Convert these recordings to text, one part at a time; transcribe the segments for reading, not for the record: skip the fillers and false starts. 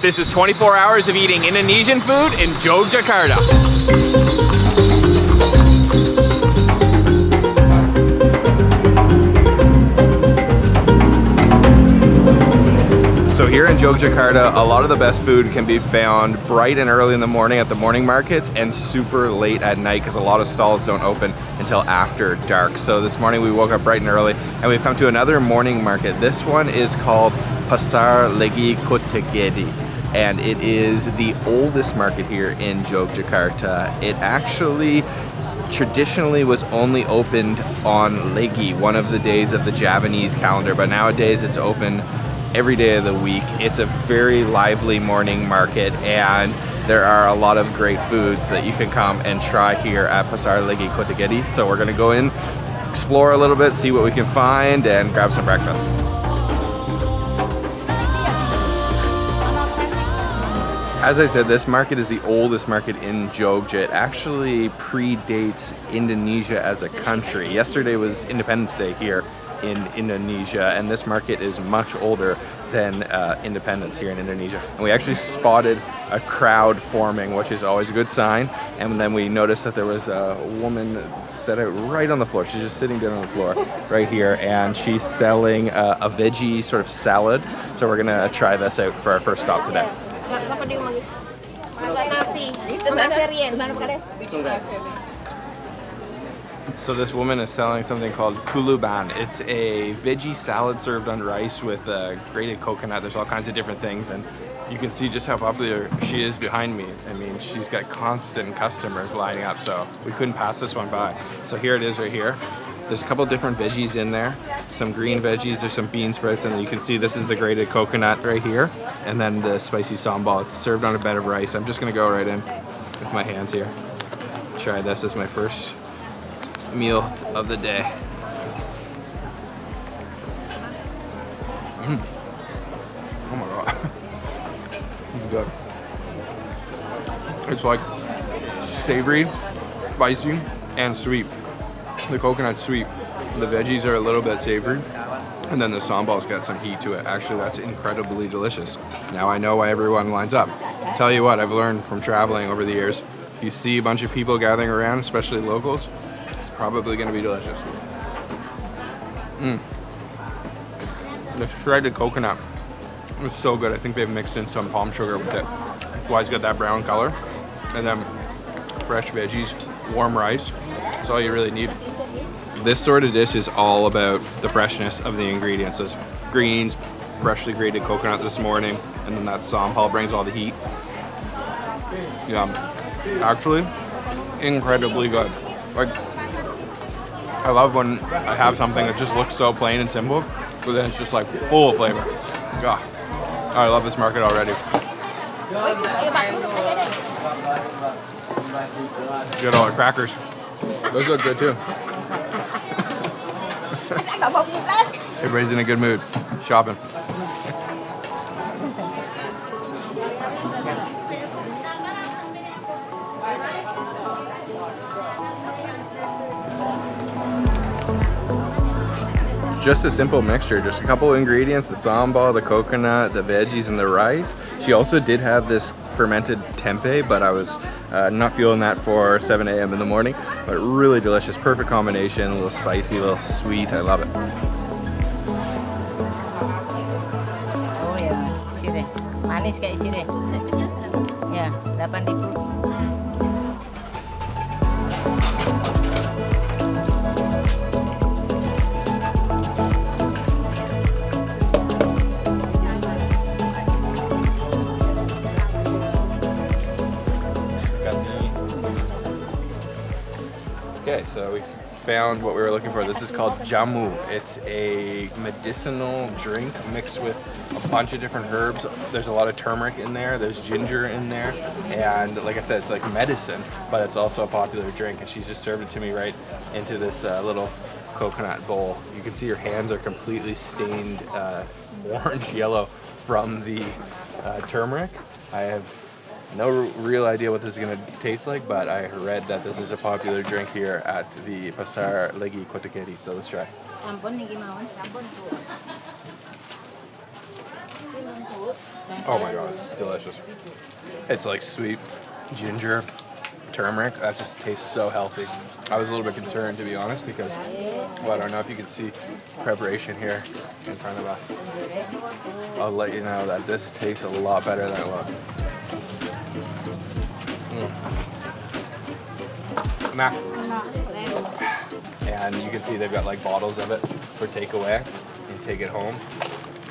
This is 24 hours of eating Indonesian food in Yogyakarta. So here in Yogyakarta, a lot of the best food can be found bright and early in the morning at the morning markets and super late at night because a lot of stalls don't open until after dark. So this morning we woke up bright and early and we've come to another morning market. This one is called Pasar Legi Kotagede, and it is the oldest market here in Yogyakarta. It actually traditionally was only opened on Legi, one of the days of the Javanese calendar, but nowadays it's open every day of the week. It's a very lively morning market and there are a lot of great foods that you can come and try here at Pasar Legi Kotagede. So we're gonna go in, explore a little bit, see what we can find and grab some breakfast. As I said, this market is the oldest market in Jogja. It actually predates Indonesia as a country. Yesterday was Independence Day here in Indonesia, and this market is much older than independence here in Indonesia. And we actually spotted a crowd forming, which is always a good sign. And then we noticed that there was a woman set out right on the floor. She's just sitting down on the floor right here, and she's selling a veggie sort of salad. So we're gonna try this out for our first stop today. So this woman is selling something called kuluban. It's a veggie salad served on rice with grated coconut. There's all kinds of different things, and you can see just how popular she is behind me. I mean, she's got constant customers lining up, so we couldn't pass this one by. So here it is right here. There's a couple different veggies in there. Some green veggies, there's some bean sprouts, and you can see this is the grated coconut right here. And then the spicy sambal. It's served on a bed of rice. I'm just gonna go right in with my hands here. Try this as my first meal of the day. Oh my god. It's good. It's like savory, spicy, and sweet. The coconut's sweet. The veggies are a little bit savory. And then the sambal's got some heat to it. Actually, that's incredibly delicious. Now I know why everyone lines up. I'll tell you what, I've learned from traveling over the years. If you see a bunch of people gathering around, especially locals, probably going to be delicious. The shredded coconut is so good. I think they've mixed in some palm sugar with it. That's why it's got that brown color. And then fresh veggies, warm rice. That's all you really need. This sort of dish is all about the freshness of the ingredients. There's greens, freshly grated coconut this morning, and then that sambal brings all the heat. Yum. Actually, incredibly good. Like, I love when I have something that just looks so plain and simple, but then it's just like full of flavor. God, I love this market already. Get all the crackers. Those look good too. Everybody's in a good mood. Shopping. Just a simple mixture, just a couple ingredients, the sambal, the coconut, the veggies, and the rice. She also did have this fermented tempeh, but I was not feeling that for 7 a.m. in the morning, but really delicious, perfect combination, a little spicy, a little sweet, I love it. Oh ya, sini. Manis kayak sini. Ya, 8.000. Okay, so we found what we were looking for. This is called jamu. It's a medicinal drink mixed with a bunch of different herbs. There's a lot of turmeric in there, there's ginger in there, and like I said, it's like medicine, but it's also a popular drink, and she just served it to me right into this little coconut bowl. You can see her hands are completely stained orange yellow from the turmeric. I have no real idea what this is going to taste like, but I read that this is a popular drink here at the Pasar Legi Kotagede, so let's try. Oh my god, it's delicious. It's like sweet ginger, turmeric. That just tastes so healthy. I was a little bit concerned, to be honest, because, well, I don't know if you can see preparation here in front of us. I'll let you know that this tastes a lot better than it looks. Nah. And you can see they've got like bottles of it for takeaway and take it home.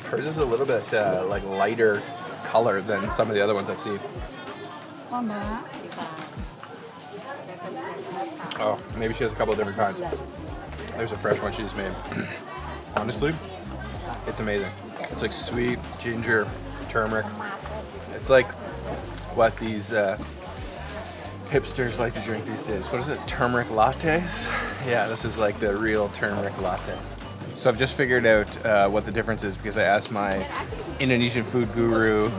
Hers is a little bit like lighter color than some of the other ones I've seen. Oh, maybe she has a couple of different kinds. There's a fresh one she just made. Honestly, it's amazing. It's like sweet ginger, turmeric. It's like what these hipsters like to drink these days. What is it? Turmeric lattes? Yeah, this is like the real turmeric latte. So I've just figured out what the difference is because I asked my Indonesian food guru,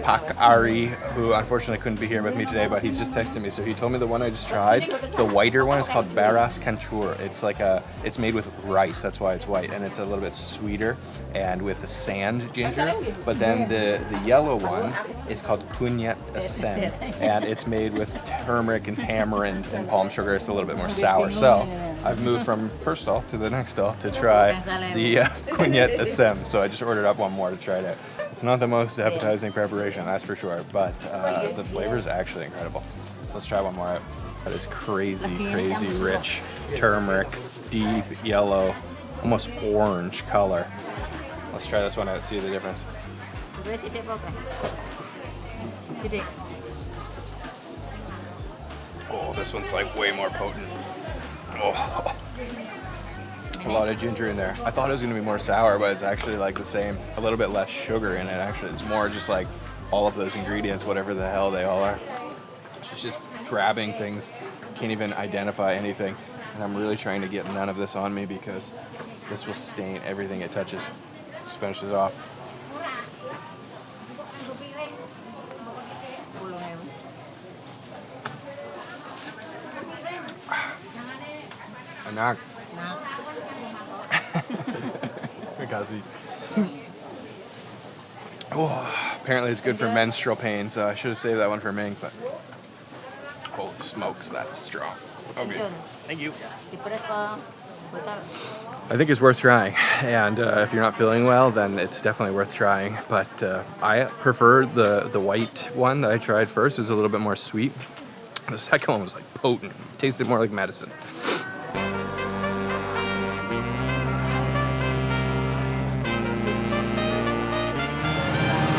Pak Ari, who unfortunately couldn't be here with me today, but he's just texted me. So he told me the one I just tried, the whiter one, is called Baras Kancur. It's like it's made with rice, that's why it's white, and it's a little bit sweeter and with the sand ginger. But then the yellow one is called Kunyit Asem, and it's made with turmeric and tamarind and palm sugar. It's a little bit more sour. So I've moved from first stall to the next stall to try the Kunyit Asem. So I just ordered up one more to try it out. It's not the most appetizing preparation, that's for sure, but the flavor is actually incredible. So let's try one more out. That is crazy, crazy rich turmeric, deep yellow, almost orange color. Let's try this one out, see the difference. Oh, this one's like way more potent. Oh. A lot of ginger in there. I thought it was going to be more sour, but it's actually like the same. A little bit less sugar in it, actually. It's more just like all of those ingredients, whatever the hell they all are. She's just grabbing things. Can't even identify anything. And I'm really trying to get none of this on me because this will stain everything it touches. Just finish this off. Enak. Oh, apparently it's good for menstrual pain, so I should have saved that one for Mink, but holy smokes, that's strong. Okay, thank you. I think it's worth trying, and if you're not feeling well, then it's definitely worth trying, but I prefer the white one that I tried first. It was a little bit more sweet. The second one was like potent. It tasted more like medicine.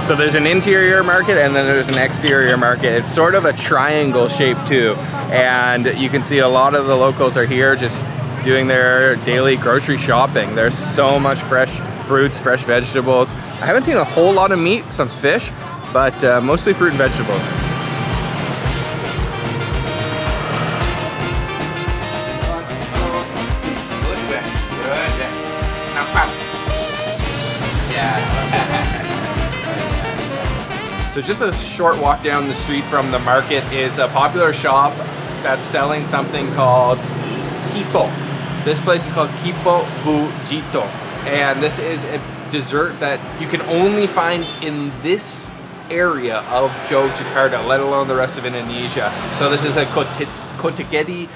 So there's an interior market and then there's an exterior market. It's sort of a triangle shape too. And you can see a lot of the locals are here just doing their daily grocery shopping. There's so much fresh fruits, fresh vegetables. I haven't seen a whole lot of meat, some fish, but mostly fruit and vegetables. So just a short walk down the street from the market is a popular shop that's selling something called kipo. This place is called Kipo Bujito. And this is a dessert that you can only find in this area of Yogyakarta, let alone the rest of Indonesia. So this is a Kotagede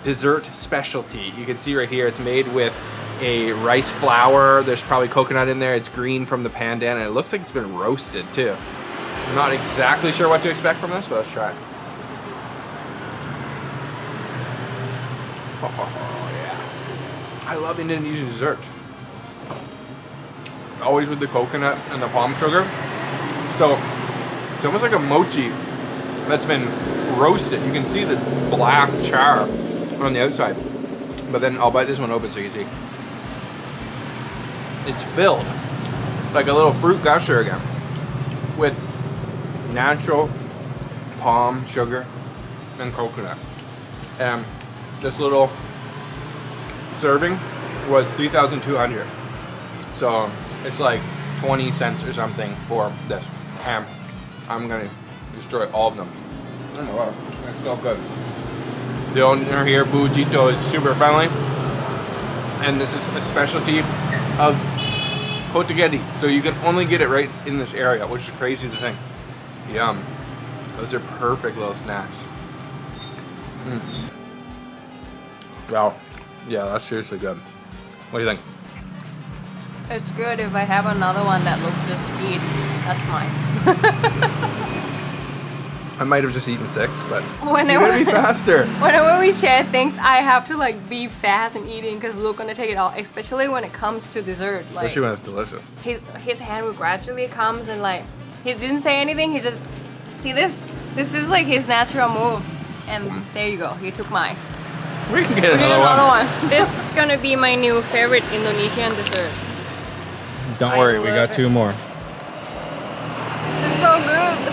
dessert specialty. You can see right here, it's made with a rice flour. There's probably coconut in there. It's green from the pandan, and it looks like it's been roasted too. I'm not exactly sure what to expect from this, but let's try it. Oh yeah. I love Indonesian desserts. Always with the coconut and the palm sugar. So it's almost like a mochi that's been roasted. You can see the black char on the outside. But then I'll bite this one open so you can see. It's filled like a little fruit gusher again with natural palm sugar and coconut. And this little serving was 3,200. So it's like 20 cents or something for this. And I'm gonna destroy all of them. Oh wow, that's so good. The owner here, Bujito, is super friendly. And this is a specialty of Kotagede. So you can only get it right in this area, which is crazy to think. Yum. Those are perfect little snacks. Wow. Yeah, that's seriously good. What do you think? It's good. If I have another one that looks just sweet, that's mine. I might have just eaten 6, but Whenever- you gotta be faster. Whenever we share things, I have to like be fast in eating because Luke's gonna take it all, especially when it comes to dessert. Like Especially when it's delicious. his hand will gradually comes and like he didn't say anything. He just see this. This is like his natural move, and there you go. He took mine. We can get We need another one. This is gonna be my new favorite Indonesian dessert. Don't I worry, we love got it. 2 more. This is so good.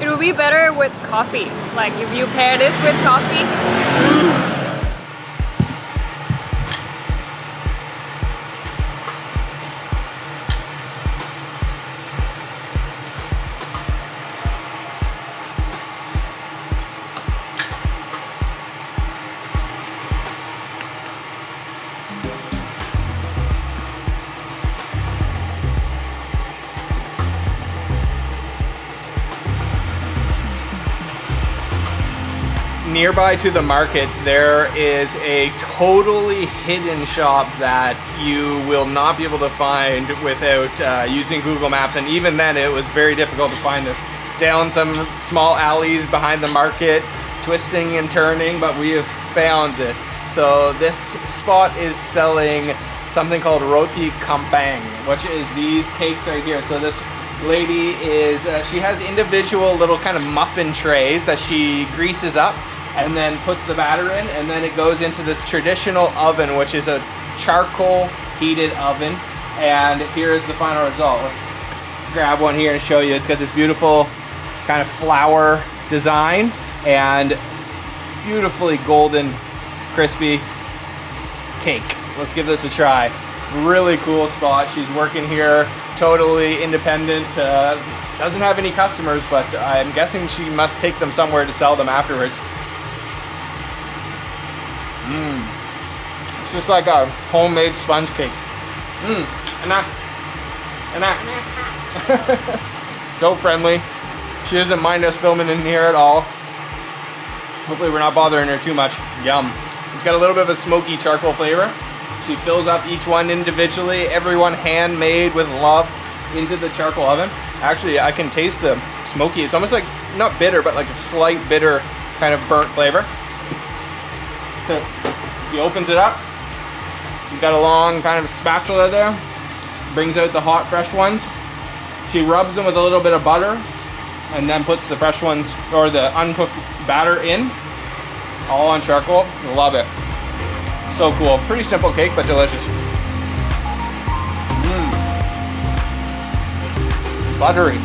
It will be better with coffee. Like if you pair this with coffee. Nearby to the market, there is a totally hidden shop that you will not be able to find without using Google Maps, and even then it was very difficult to find this. Down some small alleys behind the market, twisting and turning, but we have found it. So this spot is selling something called roti kampang, which is these cakes right here. So this lady is, she has individual little kind of muffin trays that she greases up and then puts the batter in, and then it goes into this traditional oven, which is a charcoal heated oven. And here is the final result. Let's grab one here and show you. It's got this beautiful kind of flower design and beautifully golden, crispy cake. Let's give this a try. Really cool spot. She's working here totally independent. Doesn't have any customers, but I'm guessing she must take them somewhere to sell them afterwards. It's just like a homemade sponge cake. Anak. So friendly. She doesn't mind us filming in here at all. Hopefully we're not bothering her too much. Yum. It's got a little bit of a smoky charcoal flavor. She fills up each one individually, everyone handmade with love into the charcoal oven. Actually, I can taste the smoky. It's almost like, not bitter, but like a slight bitter kind of burnt flavor. So he opens it up. She's got a long kind of spatula there. Brings out the hot, fresh ones. She rubs them with a little bit of butter and then puts the fresh ones, or the uncooked batter in. All on charcoal. Love it. So cool. Pretty simple cake, but delicious. Buttery.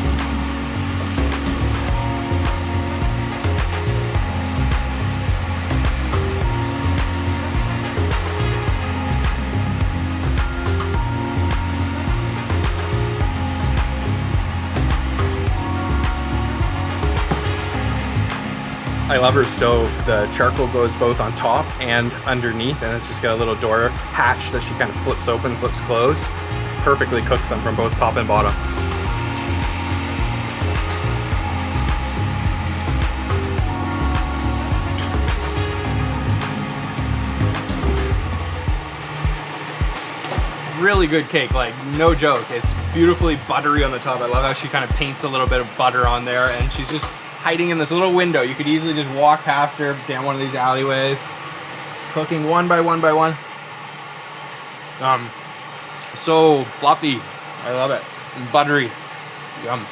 I love her stove. The charcoal goes both on top and underneath, and it's just got a little door hatch that she kind of flips open, flips closed. Perfectly cooks them from both top and bottom. Really good cake, like no joke. It's beautifully buttery on the top. I love how she kind of paints a little bit of butter on there, and she's just hiding in this little window. You could easily just walk past her down one of these alleyways, cooking one by one by one. So fluffy. I love it. And buttery. Yum.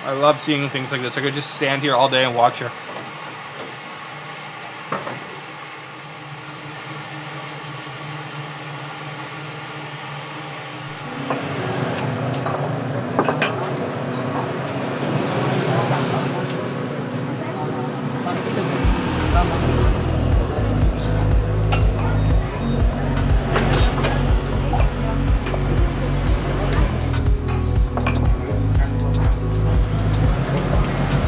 I love seeing things like this. I could just stand here all day and watch her.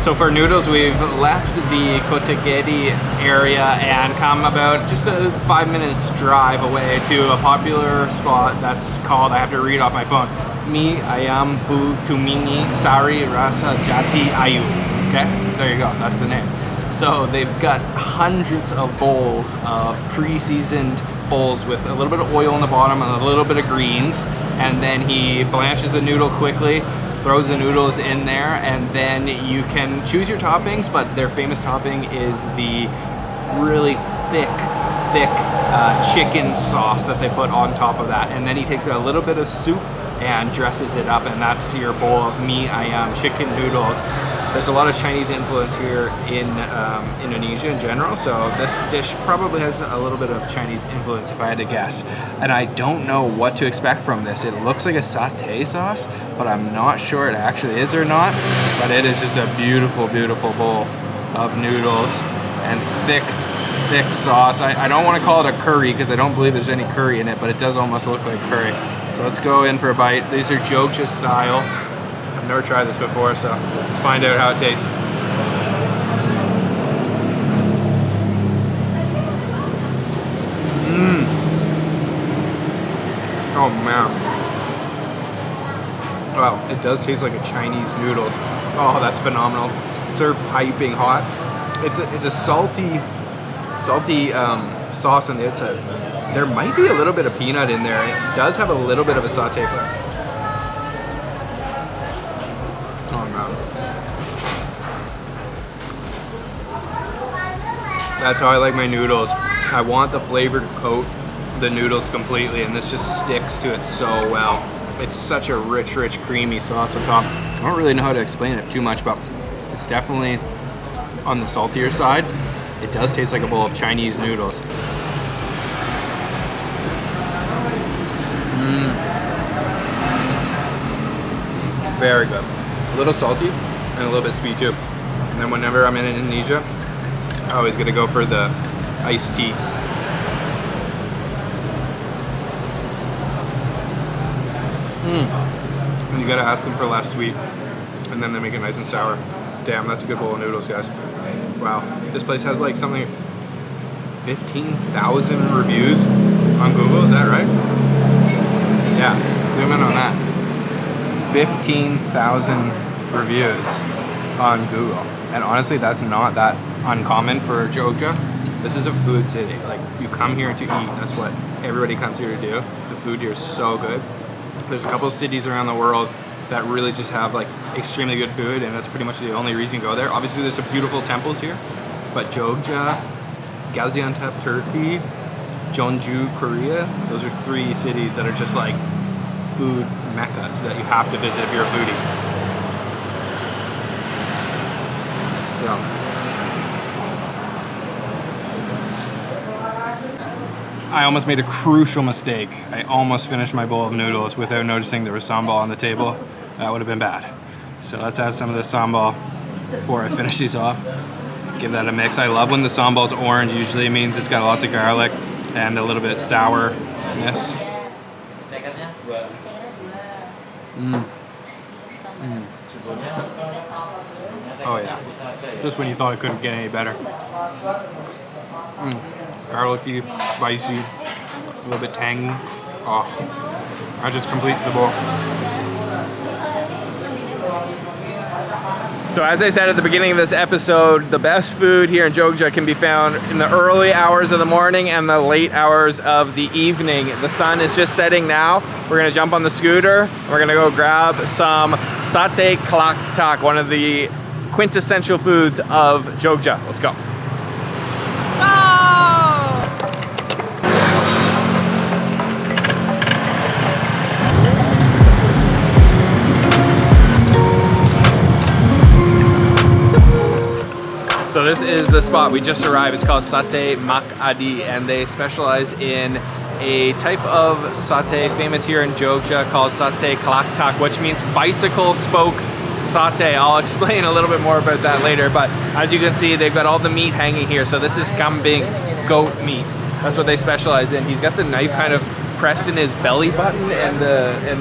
So for noodles, we've left the Kotagede area and come about just a 5 minutes drive away to a popular spot that's called, I have to read off my phone, Mi Ayam Bu Tumini Sari Rasa Jati Ayu. Okay, there you go, that's the name. So they've got hundreds of bowls of pre-seasoned bowls with a little bit of oil in the bottom and a little bit of greens. And then he blanches the noodle quickly, throws the noodles in there, and then you can choose your toppings, but their famous topping is the really thick chicken sauce that they put on top of that. And then he takes a little bit of soup and dresses it up, and that's your bowl of mi ayam chicken noodles. There's a lot of Chinese influence here in Indonesia in general, so this dish probably has a little bit of Chinese influence if I had to guess. And I don't know what to expect from this. It looks like a satay sauce, but I'm not sure it actually is or not. But it is just a beautiful, beautiful bowl of noodles and thick sauce. I don't want to call it a curry because I don't believe there's any curry in it, but it does almost look like curry. So let's go in for a bite. These are Jogja style. I've never tried this before, so let's find out how it tastes. Oh man. Wow, it does taste like a Chinese noodles. Oh, that's phenomenal. Served piping hot. It's a salty sauce on the outside. There might be a little bit of peanut in there. It does have a little bit of a sauté flavor. Oh man. That's how I like my noodles. I want the flavor to coat the noodles completely, and this just sticks to it so well. It's such a rich, creamy sauce on top. I don't really know how to explain it too much, but it's definitely on the saltier side. It does taste like a bowl of Chinese noodles. Very good. A little salty and a little bit sweet too. And then whenever I'm in Indonesia, I always get to go for the iced tea. And you gotta ask them for less sweet, and then they make it nice and sour. Damn, that's a good bowl of noodles, guys. Wow, this place has like something 15,000 reviews on Google, is that right? Yeah, zoom in on that. 15,000 reviews on Google. And honestly, that's not that uncommon for Jogja. This is a food city. Like, you come here to eat. That's what everybody comes here to do. The food here is so good. There's a couple of cities around the world that really just have like extremely good food, and that's pretty much the only reason you go there. Obviously, there's some beautiful temples here, but Jogja, Gaziantep, Turkey, Jeonju, Korea, those are 3 cities that are just like food meccas that you have to visit if you're a foodie. Yeah. I almost made a crucial mistake. I almost finished my bowl of noodles without noticing there was sambal on the table. That would have been bad. So let's add some of the sambal before I finish these off. Give that a mix. I love when the sambal's orange. Usually it means it's got lots of garlic and a little bit sourness. Oh yeah. Just when you thought it couldn't get any better. Garlicky, spicy, a little bit tangy. Oh, that just completes the bowl. So as I said at the beginning of this episode, the best food here in Jogja can be found in the early hours of the morning and the late hours of the evening. The sun is just setting now. We're gonna jump on the scooter. We're gonna go grab some satay klak-tak, one of the quintessential foods of Jogja. Let's go. So this is the spot we just arrived. It's called Satay Mak Adi, and they specialize in a type of satay famous here in Jogja called satay klak-tak, which means bicycle spoke satay. I'll explain a little bit more about that later, but as you can see, they've got all the meat hanging here. So this is kambing, goat meat. That's what they specialize in. He's got the knife kind of pressed in his belly button and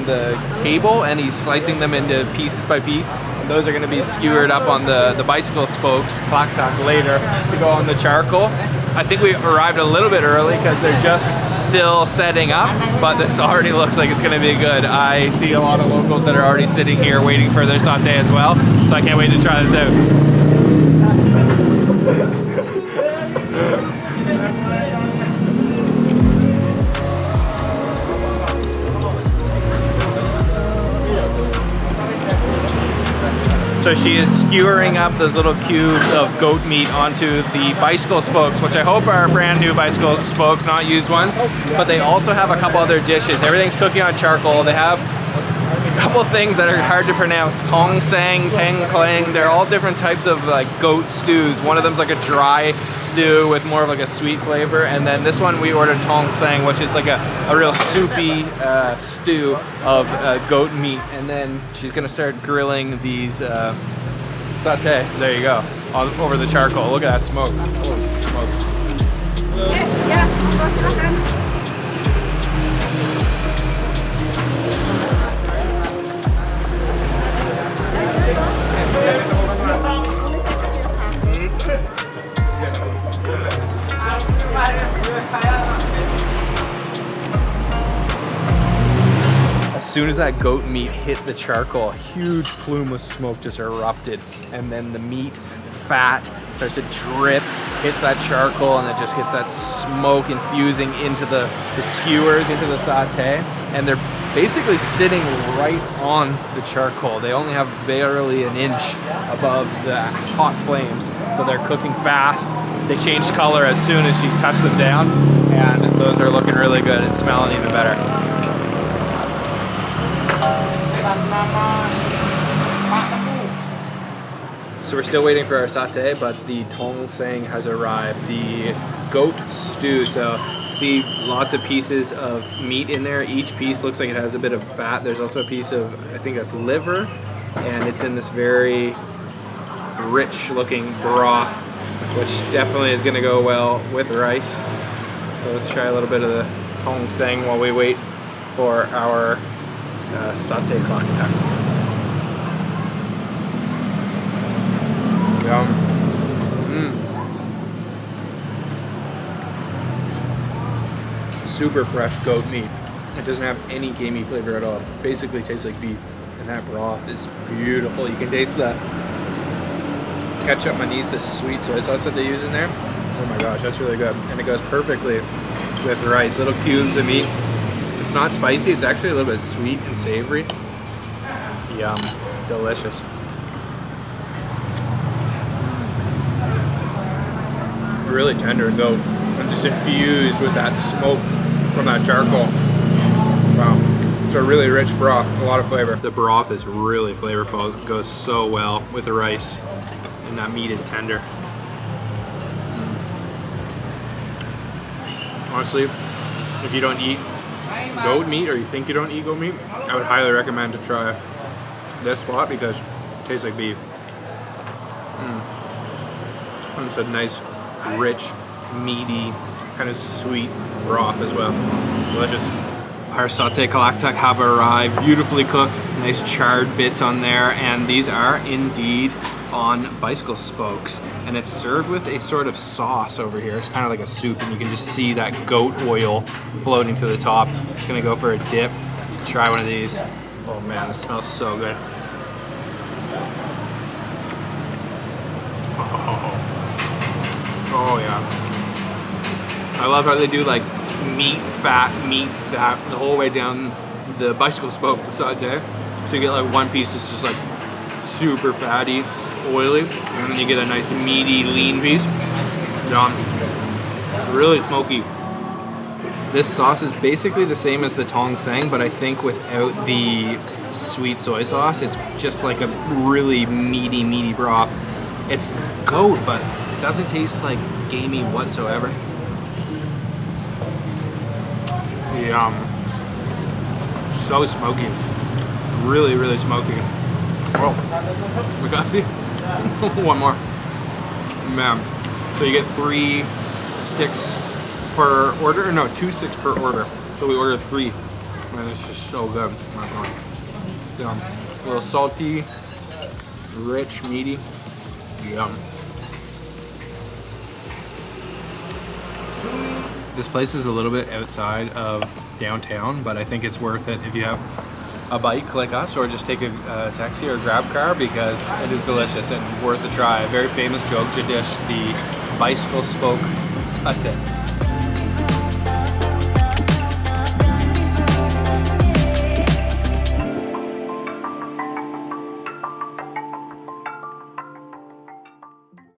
the table, and he's slicing them into pieces by piece. those are going to be skewered up on the bicycle spokes, klaktak, later to go on the charcoal. I think we arrived a little bit early because they're just still setting up, but this already looks like it's going to be good. I see a lot of locals that are already sitting here waiting for their satay as well, so I can't wait to try this out. So she is skewering up those little cubes of goat meat onto the bicycle spokes, which I hope are brand new bicycle spokes, not used ones. But they also have a couple other dishes. Everything's cooking on charcoal. They have a couple things that are hard to pronounce. Tong sang, tang klang. They're all different types of like goat stews. One of them's like a dry stew with more of like a sweet flavor. And then this one we ordered tong sang, which is like a real soupy stew of goat meat. And then she's gonna start grilling these satay. There you go, over the charcoal. Look at that smoke. Holy smokes. As soon as that goat meat hit the charcoal, a huge plume of smoke just erupted, and then the meat fat starts to drip, hits that charcoal, and it just gets that smoke infusing into the skewers, into the satay, and they're basically sitting right on the charcoal. They only have barely an inch above the hot flames, so they're cooking fast. They changed color as soon as she touched them down, and those are looking really good and smelling even better. So we're still waiting for our satay, but the tong sang has arrived. The goat stew, so see lots of pieces of meat in there. Each piece looks like it has a bit of fat. There's also a piece of, I think that's liver, and it's in this very rich looking broth, which definitely is gonna go well with rice. So let's try a little bit of the tong sang while we wait for our satay klaktak. Yum. Super fresh goat meat. It doesn't have any gamey flavor at all. It basically tastes like beef, and that broth is beautiful. You can taste the ketchup manis, the sweet soy sauce that they use in there. Oh my gosh, that's really good, and it goes perfectly with rice. Little cubes of meat. It's not spicy. It's actually a little bit sweet and savory. Yum, delicious. Really tender goat, and just infused with that smoke from that charcoal. Wow, it's a really rich broth, a lot of flavor. The broth is really flavorful. It goes so well with the rice, and that meat is tender. Honestly, if you don't eat goat meat, or you think you don't eat goat meat, I would highly recommend to try this spot because it tastes like beef. And it's a nice, rich, meaty, kind of sweet broth as well. Delicious. Our satay klaktak have arrived, beautifully cooked, nice charred bits on there, and these are indeed on bicycle spokes. And it's served with a sort of sauce over here. It's kind of like a soup, and you can just see that goat oil floating to the top. Just gonna go for a dip, try one of these. Oh man, this smells so good. Oh yeah. I love how they do like meat, fat, the whole way down the bicycle spoke, the satay. So you get like one piece that's just like super fatty, oily, and then you get a nice meaty, lean piece. Yum. Really smoky. This sauce is basically the same as the tong sang, but I think without the sweet soy sauce, it's just like a really meaty broth. It's goat, but it doesn't taste like gamey whatsoever. Yum. So smoky. Really smoky. Oh, we got to see one more. Man. So you get 3 sticks per order? No, 2 sticks per order. So we ordered 3. Man, it's just so good. Yum. A little salty. Rich, meaty. Yum. This place is a little bit outside of downtown, but I think it's worth it if you have a bike like us, or just take a taxi or a grab car, because it is delicious and worth a try. A very famous Jogja dish, the bicycle spoke satay.